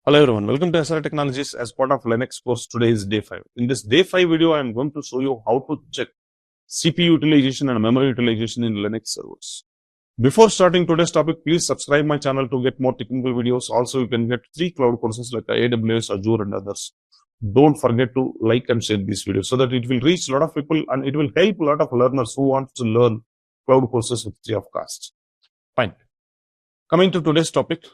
Hello everyone, welcome to SR Technologies as part of Linux course. Today is day 5. In this day 5 video, I am going to show you how to check CPU utilization and memory utilization in Linux servers. Before starting today's topic, please subscribe my channel to get more technical videos. Also, you can get free cloud courses like AWS, Azure and others. Don't forget to like and share this video so that it will reach a lot of people and it will help a lot of learners who want to learn cloud courses with free of cost. Fine. Coming to today's topic,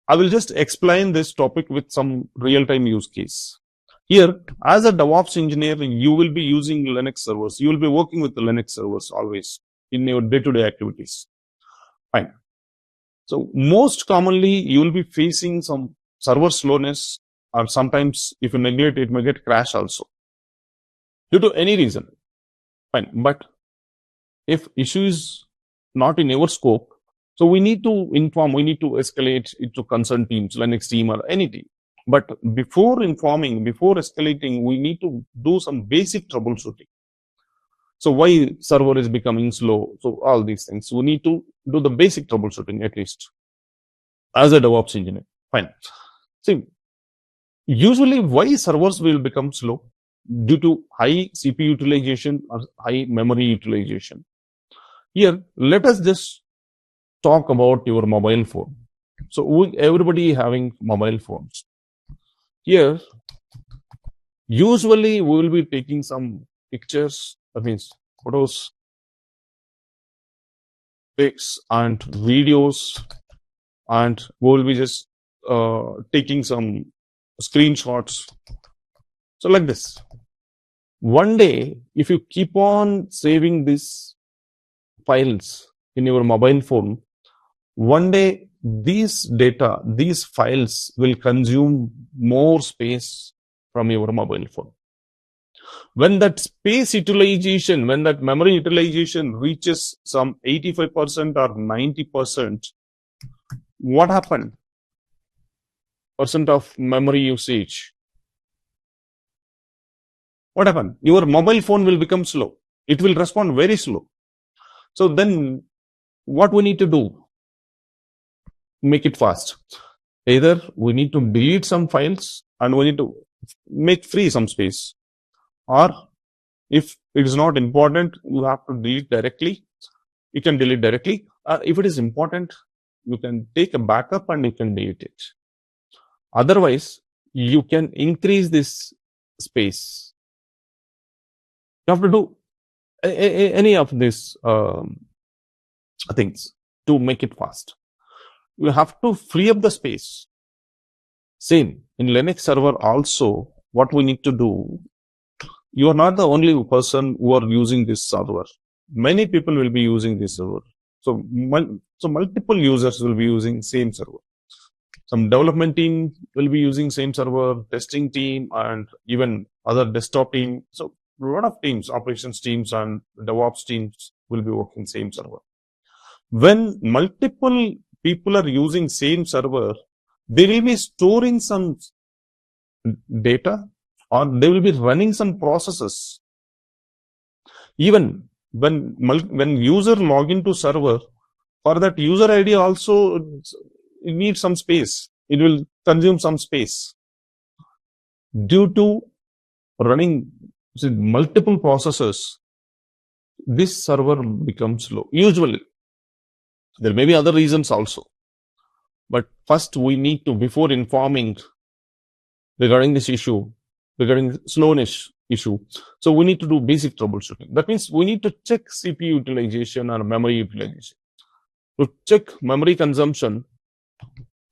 I will just explain this topic with some real-time use case. Here, as a DevOps engineer, you will be using Linux servers. You will be working with the Linux servers always in your day-to-day activities. Fine. So, most commonly, you will be facing some server slowness, or sometimes if you neglect it, may get crash also due to any reason. Fine. But if issue is not in your scope, so we need to inform, we need to escalate it to concerned teams, Linux team or any team. But before informing, before escalating, we need to do some basic troubleshooting. So why server is becoming slow? So all these things, we need to do the basic troubleshooting at least as a DevOps engineer. Fine. See, usually why servers will become slow? Due to high CPU utilization or high memory utilization. Here, let us just talk about your mobile phone. So everybody having mobile phones. Here, usually we will be taking some pictures, that means photos, pics and videos, and we will be just taking some screenshots. So like this. One day, if you keep on saving these files in your mobile phone, one day these data, these files will consume more space from your mobile phone. When that space utilization, when that memory utilization reaches some 85% or 90%, what happened? Percent of memory usage. What happened? Your mobile phone will become slow. It will respond very slow. So then what we need to do? Make it fast. Either we need to delete some files and we need to make free some space, or if it is not important, you have to delete directly. You can delete directly. If it is important, you can take a backup and you can delete it. Otherwise, you can increase this space. You have to do any of these things to make it fast. You have to free up the space. Same in Linux server also, what we need to do, you are not the only person who are using this server. Many people will be using this server. So multiple users will be using same server. Some development team will be using same server, testing team and even other desktop team. So a lot of teams, operations teams and DevOps teams will be working same server. When multiple people are using same server, they will be storing some data or they will be running some processes. Even when user log into server, for that user ID also it needs some space. It will consume some space. Due to running multiple processes, this server becomes slow. Usually, there may be other reasons also. But first we need to, before informing regarding this issue, regarding slowness issue, so we need to do basic troubleshooting. That means we need to check CPU utilization or memory utilization. To check memory consumption,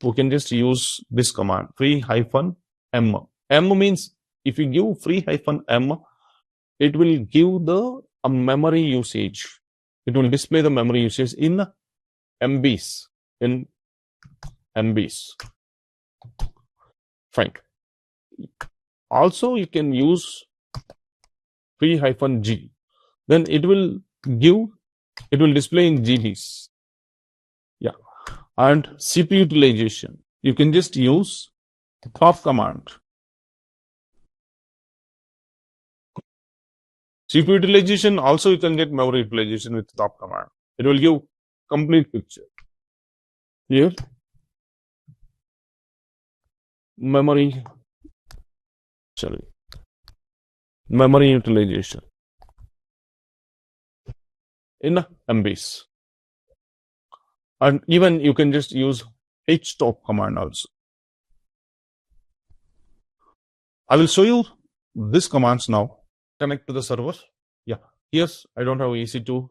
we can just use this command, free-m. M means if you give free-m, it will give the memory usage. It will display the memory usage in MBs. Fine. Also, you can use free-g. Then it will display in GBs. Yeah. And CPU utilization, you can just use top command. CPU utilization, also you can get memory utilization with top command. It will give complete picture. Here, memory, sorry, memory utilization in MBs. And even you can just use htop command also. I will show you this commands now. Connect to the server. Yeah, here's, I don't have EC2.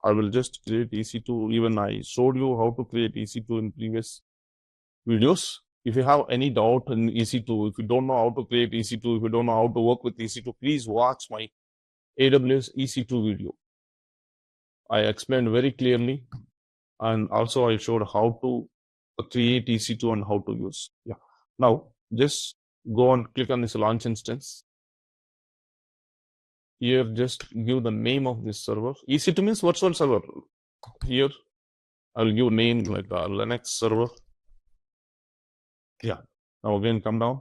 I will just create EC2. Even I showed you how to create EC2 in previous videos. If you have any doubt in EC2, if you don't know how to create EC2, if you don't know how to work with EC2, please watch my AWS EC2 video. I explained very clearly, and also I showed how to create EC2 and how to use. Yeah. Now just go and click on this launch instance. Here, just give the name of this server. EC2 means virtual server. Here, I'll give name like Linux server. Yeah. Now again, come down.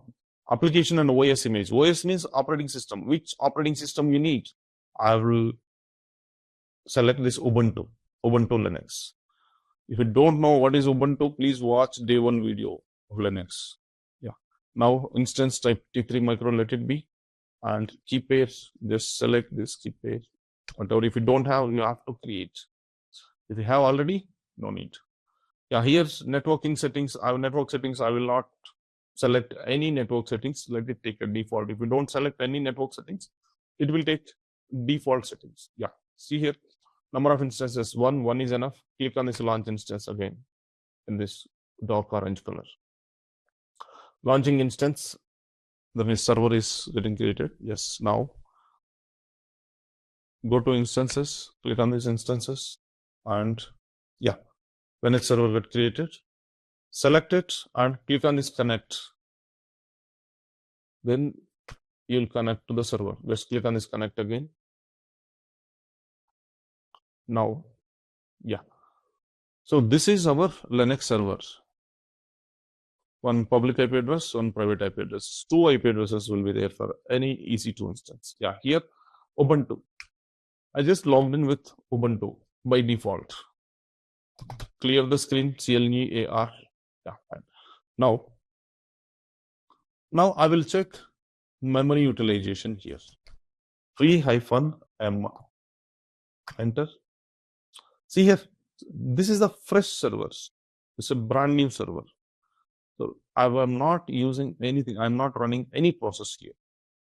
Application and OS image. OS means operating system. Which operating system you need? I will select this Ubuntu Linux. If you don't know what is Ubuntu, please watch day one video of Linux. Yeah. Now instance type T3 micro, let it be. And key pairs, just select this key pair. Whatever, if you don't have, you have to create. If you have already, no need. Yeah, here's networking settings. I have network settings. I will not select any network settings. Let it take a default. If you don't select any network settings, it will take default settings. Yeah, see here, number of instances, one is enough. Click on this launch instance again in this dark orange color. Launching instance, the server is getting created. Yes, now go to instances, click on these instances, and yeah, when its server get created, select it and click on this connect. Then you'll connect to the server. Just click on this connect again. Now, yeah. So this is our Linux server. One public IP address, one private IP address. 2 IP addresses will be there for any EC2 instance. Yeah, here, Ubuntu. I just logged in with Ubuntu by default. Clear the screen, CLEAR. Yeah, fine. Now I will check memory utilization here. free-m. Enter. See here, this is the fresh server. It's a brand new server. So I am not using anything. I'm not running any process here.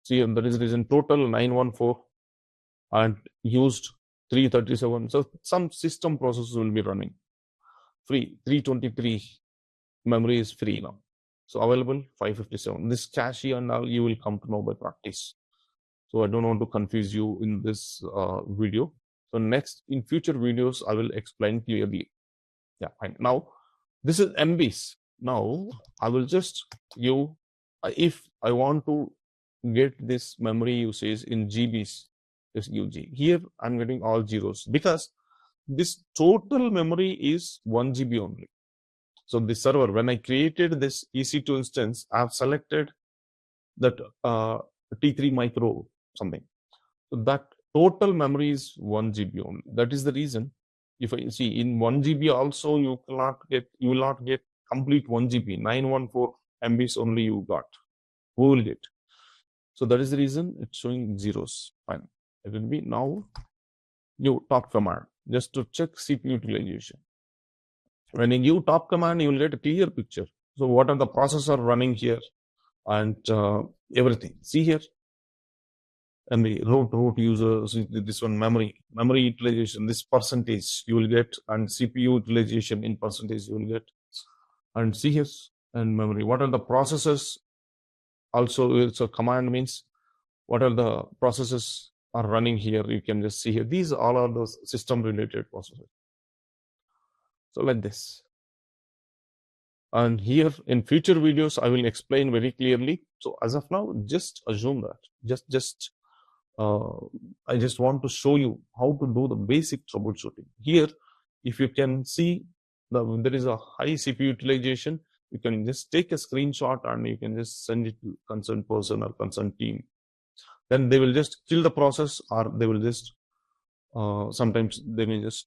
See, there is in total 914 and used 337. So some system processes will be running. Free 323 memory is free now. So available 557. This cache and all you will come to know by practice. So I don't want to confuse you in this video. So next, in future videos, I will explain clearly. Yeah, fine. Now this is MBs. Now I will just give, if I want to get this memory usage in GBs, just give G. Here I'm getting all zeros because this total memory is 1 GB only. So the server, when I created this EC2 instance, I've selected that T3 micro something. So that total memory is 1 GB only. That is the reason. If I see in 1 GB also, you will not get complete 1 GB. 914 MBs only you got. Who will get? So that is the reason it's showing zeros. Fine. It will be now new top command just to check CPU utilization. When you give top command, you will get a clear picture. So what are the processor running here and everything. See here, and the root users, this one memory utilization, this percentage you will get, and CPU utilization in percentage you will get, and see here and memory. What are the processes? Also, it's a command means what are the processes are running here. You can just see here. These all are those system related processes. So like this. And here in future videos, I will explain very clearly. So as of now, just assume that. I just want to show you how to do the basic troubleshooting. Here, if you can see, there is a high CPU utilization. You can just take a screenshot and you can just send it to concerned person or concerned team. Then they will just kill the process, or they will just, sometimes they may just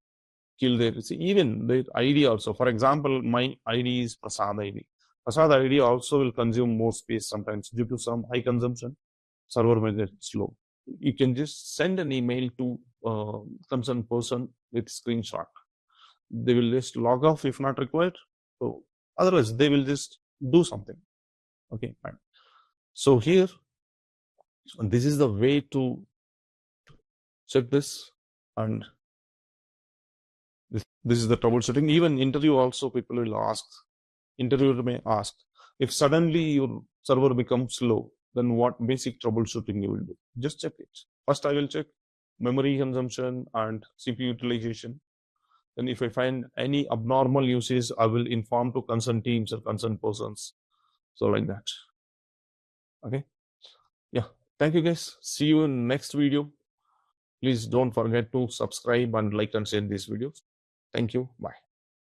kill their, see, even their ID also. For example, my ID is Prasad ID. Facade ID also will consume more space sometimes due to some high consumption. Server may get slow. You can just send an email to concerned person with screenshot. They will just log off if not required. So otherwise, they will just do something. Okay, fine. So here, this is the way to check this, and this is the troubleshooting. Even interview also, people will ask. Interviewer may ask if suddenly your server becomes slow, then what basic troubleshooting you will do? Just check it. First, I will check memory consumption and CPU utilization. Then if I find any abnormal usage, I will inform to concerned teams or concerned persons. So like that. Okay. Yeah. Thank you guys. See you in next video. Please don't forget to subscribe and like and share these videos. Thank you. Bye.